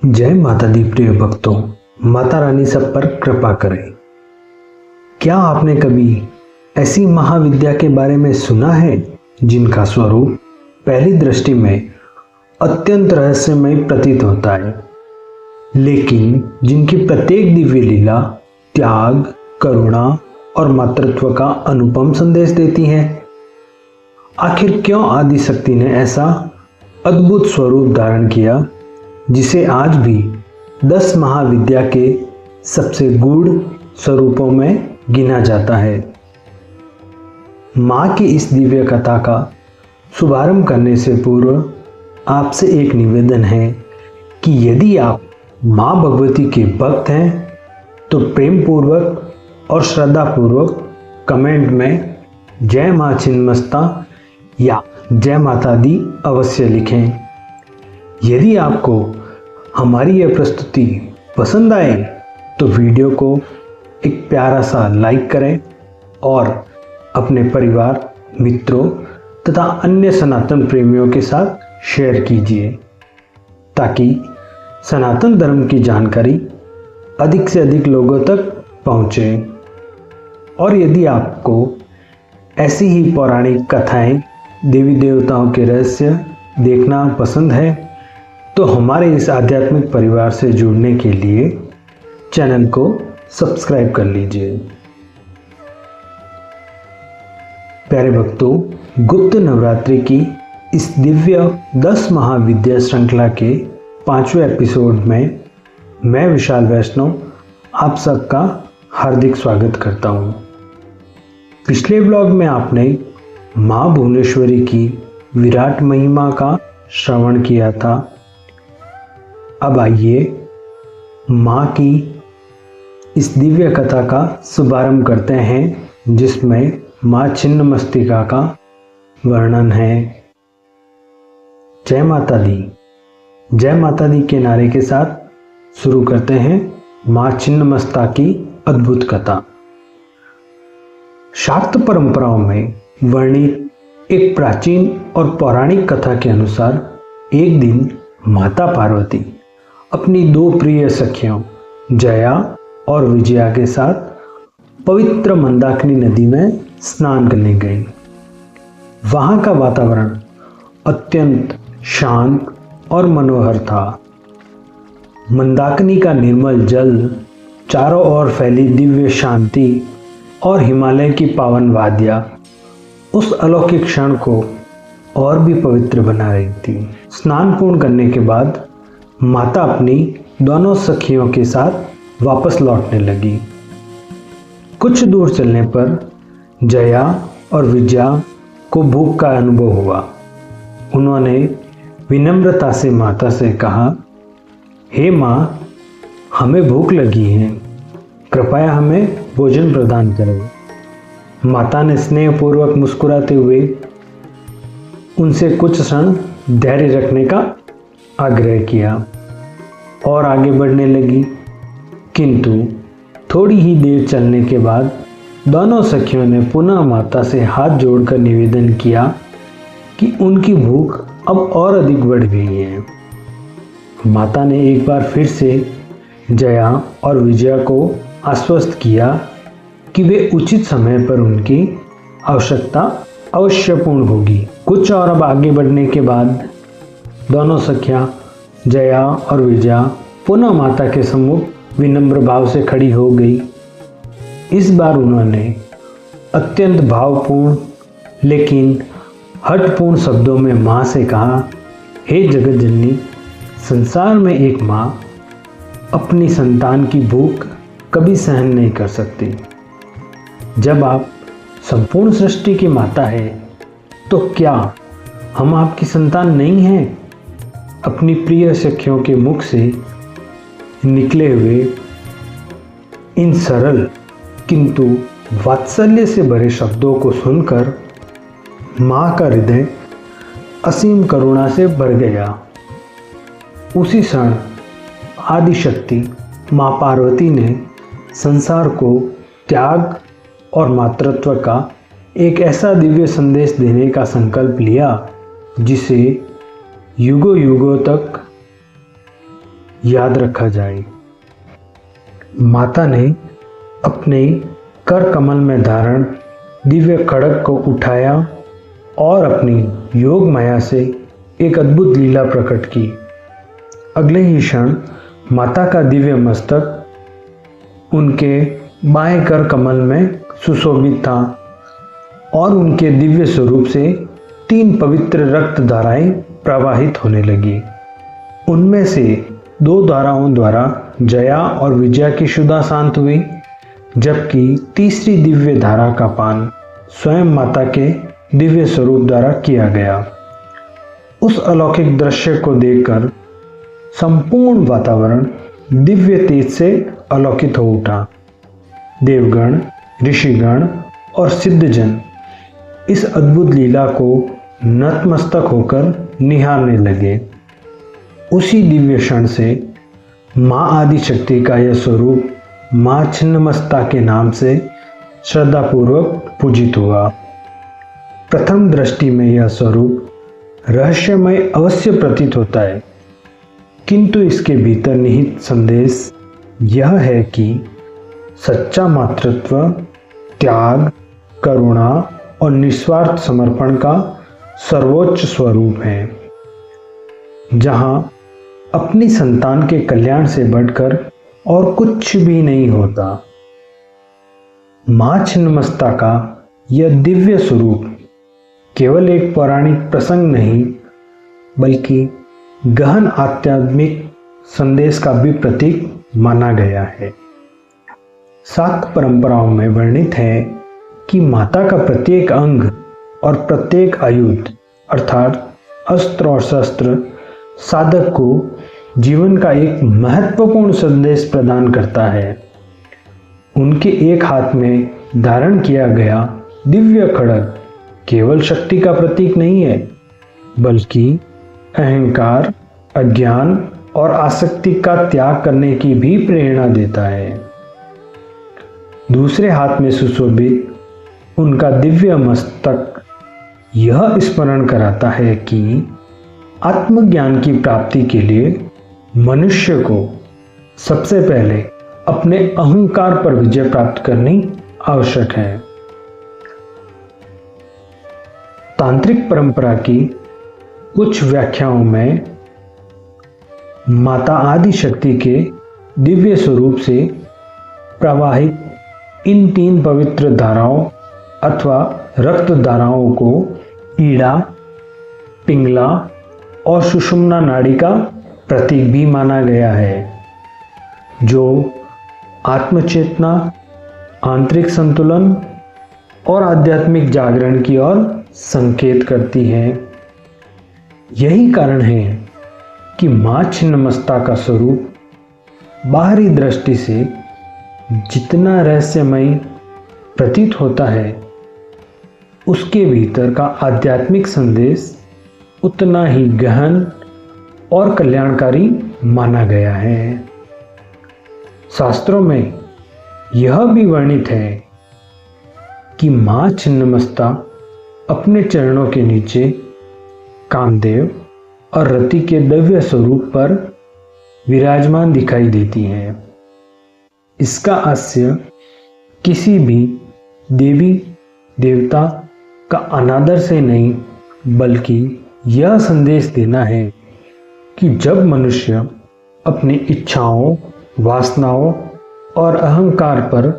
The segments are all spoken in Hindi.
जय माता दी प्रिय भक्तों, माता रानी सब पर कृपा करें। क्या आपने कभी ऐसी महाविद्या के बारे में सुना है जिनका स्वरूप पहली दृष्टि में अत्यंत रहस्यमय प्रतीत होता है, लेकिन जिनकी प्रत्येक दिव्य लीला त्याग, करुणा और मातृत्व का अनुपम संदेश देती है? आखिर क्यों आदि शक्ति ने ऐसा अद्भुत स्वरूप धारण किया जिसे आज भी 10 महाविद्या के सबसे गूढ़ स्वरूपों में गिना जाता है। माँ की इस दिव्य कथा का शुभारंभ करने से पूर्व आपसे एक निवेदन है कि यदि आप माँ भगवती के भक्त हैं तो प्रेम पूर्वक और श्रद्धा पूर्वक कमेंट में जय माँ छिन्नमस्ता या जय माता दी अवश्य लिखें। यदि आपको हमारी यह प्रस्तुति पसंद आए तो वीडियो को एक प्यारा सा लाइक करें और अपने परिवार, मित्रों तथा अन्य सनातन प्रेमियों के साथ शेयर कीजिए ताकि सनातन धर्म की जानकारी अधिक से अधिक लोगों तक पहुँचे। और यदि आपको ऐसी ही पौराणिक कथाएं, देवी देवताओं के रहस्य देखना पसंद है तो हमारे इस आध्यात्मिक परिवार से जुड़ने के लिए चैनल को सब्सक्राइब कर लीजिए। प्यारे भक्तों, गुप्त नवरात्रि की इस दिव्य 10 महाविद्या श्रृंखला के 5वें एपिसोड में मैं विशाल वैष्णव आप सबका हार्दिक स्वागत करता हूँ। पिछले ब्लॉग में आपने माँ भुवनेश्वरी की विराट महिमा का श्रवण किया था। अब आइए माँ की इस दिव्य कथा का शुभारंभ करते हैं जिसमें माँ छिन्नमस्तिका का वर्णन है। जय माता दी के नारे के साथ शुरू करते हैं माँ छिन्नमस्ता की अद्भुत कथा। शाक्त परंपराओं में वर्णित एक प्राचीन और पौराणिक कथा के अनुसार एक दिन माता पार्वती अपनी 2 प्रिय सखियों जया और विजया के साथ पवित्र मंदाकिनी नदी में स्नान करने गई। वहां का वातावरण अत्यंत शांत और मनोहर था। मंदाकिनी का निर्मल जल चारों ओर फैली दिव्य शांति और हिमालय की पावन वादियाँ उस अलौकिक क्षण को और भी पवित्र बना रही थी। स्नान पूर्ण करने के बाद माता अपनी दोनों सखियों के साथ वापस लौटने लगी। कुछ दूर चलने पर जया और विजया को भूख का अनुभव हुआ। उन्होंने विनम्रता से माता से कहा, हे माँ, हमें भूख लगी है, कृपया हमें भोजन प्रदान करें। माता ने स्नेहपूर्वक मुस्कुराते हुए उनसे कुछ क्षण धैर्य रखने का आग्रह किया और आगे बढ़ने लगी। किंतु थोड़ी ही देर चलने के बाद दोनों सखियों ने पुनः माता से हाथ जोड़कर निवेदन किया कि उनकी भूख अब और अधिक बढ़ गई है। माता ने एक बार फिर से जया और विजया को आश्वस्त किया कि वे उचित समय पर उनकी आवश्यकता अवश्य पूर्ण होगी। कुछ और अब आगे बढ़ने के बाद दोनों सखियां जया और विजया पुनः माता के सम्मुख विनम्र भाव से खड़ी हो गई। इस बार उन्होंने अत्यंत भावपूर्ण लेकिन हठपूर्ण शब्दों में माँ से कहा, हे जगत जननी, संसार में एक माँ अपनी संतान की भूख कभी सहन नहीं कर सकती। जब आप संपूर्ण सृष्टि की माता है तो क्या हम आपकी संतान नहीं हैं? अपनी प्रिय सखियों के मुख से निकले हुए इन सरल किंतु वात्सल्य से भरे शब्दों को सुनकर माँ का हृदय असीम करुणा से भर गया। उसी क्षण आदिशक्ति माँ पार्वती ने संसार को त्याग और मातृत्व का एक ऐसा दिव्य संदेश देने का संकल्प लिया जिसे युगों युगों तक याद रखा जाए। माता ने अपने कर कमल में धारण दिव्य खड्ग को उठाया और अपनी योग माया से एक अद्भुत लीला प्रकट की। अगले ही क्षण माता का दिव्य मस्तक उनके बाएं कर कमल में सुशोभित था और उनके दिव्य स्वरूप से 3 पवित्र रक्त धाराएं प्रवाहित होने लगी। उनमें से 2 धाराओं द्वारा जया और विजया की क्षुधा शांत हुई, जबकि तीसरी दिव्य धारा का पान स्वयं माता के दिव्य स्वरूप द्वारा किया गया। उस अलौकिक दृश्य को देखकर संपूर्ण वातावरण दिव्य तेज से अलौकित हो उठा। देवगण, ऋषिगण और सिद्धजन इस अद्भुत लीला को नतमस्तक होकर निहारने लगे। उसी दिव्य क्षण से माँ आदिशक्ति का यह स्वरूप माँ छिन्नमस्ता के नाम से श्रद्धापूर्वक पूजित हुआ। प्रथम दृष्टि में यह स्वरूप रहस्यमय अवश्य प्रतीत होता है, किंतु इसके भीतर निहित संदेश यह है कि सच्चा मातृत्व त्याग, करुणा और निस्वार्थ समर्पण का सर्वोच्च स्वरूप है, जहां अपनी संतान के कल्याण से बढ़कर और कुछ भी नहीं होता। माँ छिन्नमस्ता का यह दिव्य स्वरूप केवल एक पौराणिक प्रसंग नहीं, बल्कि गहन आध्यात्मिक संदेश का भी प्रतीक माना गया है। शाक्त परंपराओं में वर्णित है कि माता का प्रत्येक अंग और प्रत्येक आयुध अर्थात अस्त्र और शस्त्र साधक को जीवन का एक महत्वपूर्ण संदेश प्रदान करता है। उनके एक हाथ में धारण किया गया दिव्य खड्ग केवल शक्ति का प्रतीक नहीं है, बल्कि अहंकार, अज्ञान और आसक्ति का त्याग करने की भी प्रेरणा देता है। दूसरे हाथ में सुशोभित उनका दिव्य मस्तक यह स्मरण कराता है कि आत्मज्ञान की प्राप्ति के लिए मनुष्य को सबसे पहले अपने अहंकार पर विजय प्राप्त करनी आवश्यक है। तांत्रिक परंपरा की कुछ व्याख्याओं में माता आदि शक्ति के दिव्य स्वरूप से प्रवाहित इन 3 पवित्र धाराओं अथवा रक्त धाराओं को ईड़ा, पिंगला और सुषुम्ना नाड़ी का प्रतीक भी माना गया है, जो आत्मचेतना, आंतरिक संतुलन और आध्यात्मिक जागरण की ओर संकेत करती है। यही कारण है कि माँ छिन्नमस्ता का स्वरूप बाहरी दृष्टि से जितना रहस्यमय प्रतीत होता है, उसके भीतर का आध्यात्मिक संदेश उतना ही गहन और कल्याणकारी माना गया है। शास्त्रों में यह भी वर्णित है कि माँ छिन्नमस्ता अपने चरणों के नीचे कामदेव और रति के दिव्य स्वरूप पर विराजमान दिखाई देती हैं। इसका आशय किसी भी देवी देवता का अनादर से नहीं, बल्कि यह संदेश देना है कि जब मनुष्य अपनी इच्छाओं, वासनाओं और अहंकार पर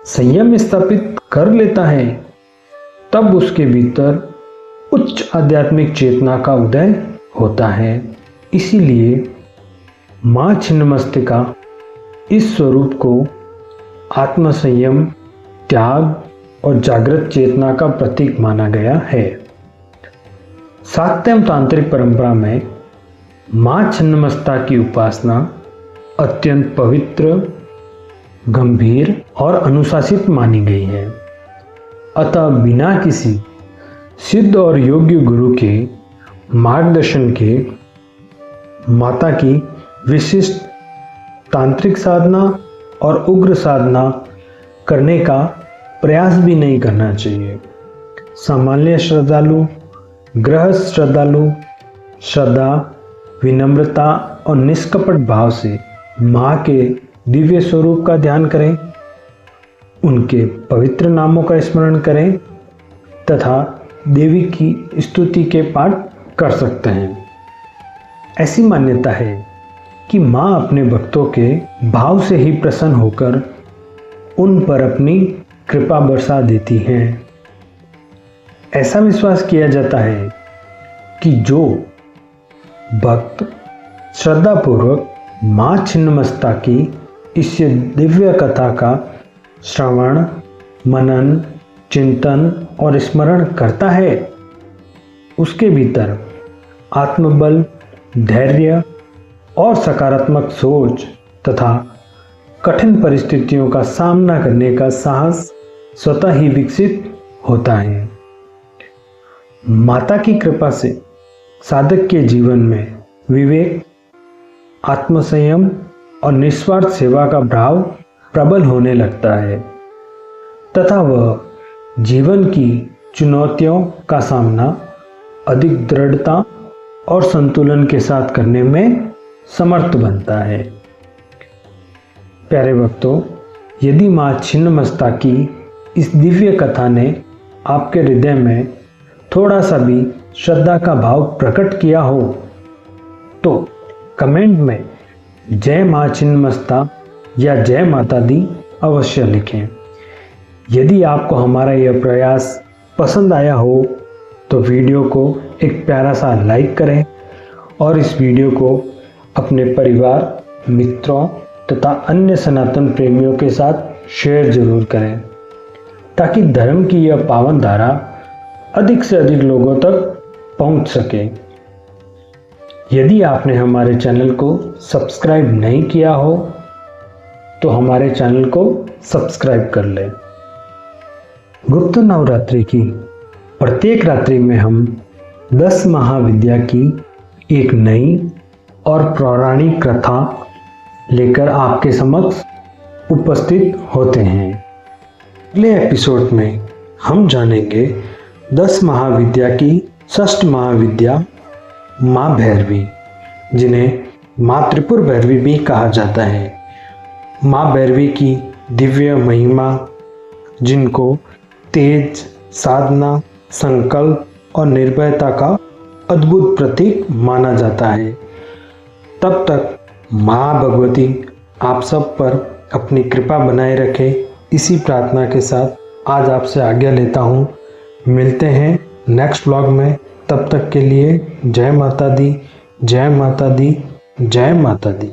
संयम स्थापित कर लेता है, तब उसके भीतर उच्च आध्यात्मिक चेतना का उदय होता है। इसीलिए माँ छिन्नमस्तिका इस स्वरूप को आत्मसंयम, त्याग और जागृत चेतना का प्रतीक माना गया है। शाक्तेय तांत्रिक परंपरा में माँ छिन्नमस्ता की उपासना अत्यंत पवित्र, गंभीर और अनुशासित मानी गई है। अतः बिना किसी सिद्ध और योग्य गुरु के मार्गदर्शन के माता की विशिष्ट तांत्रिक साधना और उग्र साधना करने का प्रयास भी नहीं करना चाहिए। सामान्य श्रद्धालु, गृहस्थ श्रद्धालु श्रद्धा, विनम्रता और निष्कपट भाव से माँ के दिव्य स्वरूप का ध्यान करें, उनके पवित्र नामों का स्मरण करें तथा देवी की स्तुति के पाठ कर सकते हैं। ऐसी मान्यता है कि माँ अपने भक्तों के भाव से ही प्रसन्न होकर उन पर अपनी कृपा बरसा देती हैं। ऐसा विश्वास किया जाता है कि जो भक्त श्रद्धापूर्वक माँ छिन्नमस्ता की इस दिव्य कथा का श्रवण, मनन, चिंतन और स्मरण करता है, उसके भीतर आत्मबल, धैर्य और सकारात्मक सोच तथा कठिन परिस्थितियों का सामना करने का साहस स्वतः ही विकसित होता है। माता की कृपा से साधक के जीवन में विवेक, आत्मसंयम और निस्वार्थ सेवा का भाव प्रबल होने लगता है तथा वह जीवन की चुनौतियों का सामना अधिक दृढ़ता और संतुलन के साथ करने में समर्थ बनता है। प्यारे भक्तों, यदि माँ छिन्नमस्ता की इस दिव्य कथा ने आपके हृदय में थोड़ा सा भी श्रद्धा का भाव प्रकट किया हो तो कमेंट में जय माँ छिन्नमस्ता या जय माता दी अवश्य लिखें। यदि आपको हमारा यह प्रयास पसंद आया हो तो वीडियो को एक प्यारा सा लाइक करें और इस वीडियो को अपने परिवार, मित्रों तथा अन्य सनातन प्रेमियों के साथ शेयर जरूर करें ताकि धर्म की यह पावन धारा अधिक से अधिक लोगों तक पहुंच सके। यदि आपने हमारे चैनल को सब्सक्राइब नहीं किया हो तो हमारे चैनल को सब्सक्राइब कर लें। गुप्त नवरात्रि की प्रत्येक रात्रि में हम 10 महाविद्या की एक नई और पौराणिक कथा लेकर आपके समक्ष उपस्थित होते हैं। अगले एपिसोड में हम जानेंगे 10 महाविद्या की षष्ठ महाविद्या माँ भैरवी, जिन्हें माँ त्रिपुर भैरवी भी कहा जाता है। माँ भैरवी की दिव्य महिमा, जिनको तेज, साधना, संकल्प और निर्भयता का अद्भुत प्रतीक माना जाता है। तब तक माँ भगवती आप सब पर अपनी कृपा बनाए रखे, इसी प्रार्थना के साथ आज आपसे आज्ञा लेता हूँ। मिलते हैं नेक्स्ट व्लॉग में। तब तक के लिए जय माता दी, जय माता दी, जय माता दी।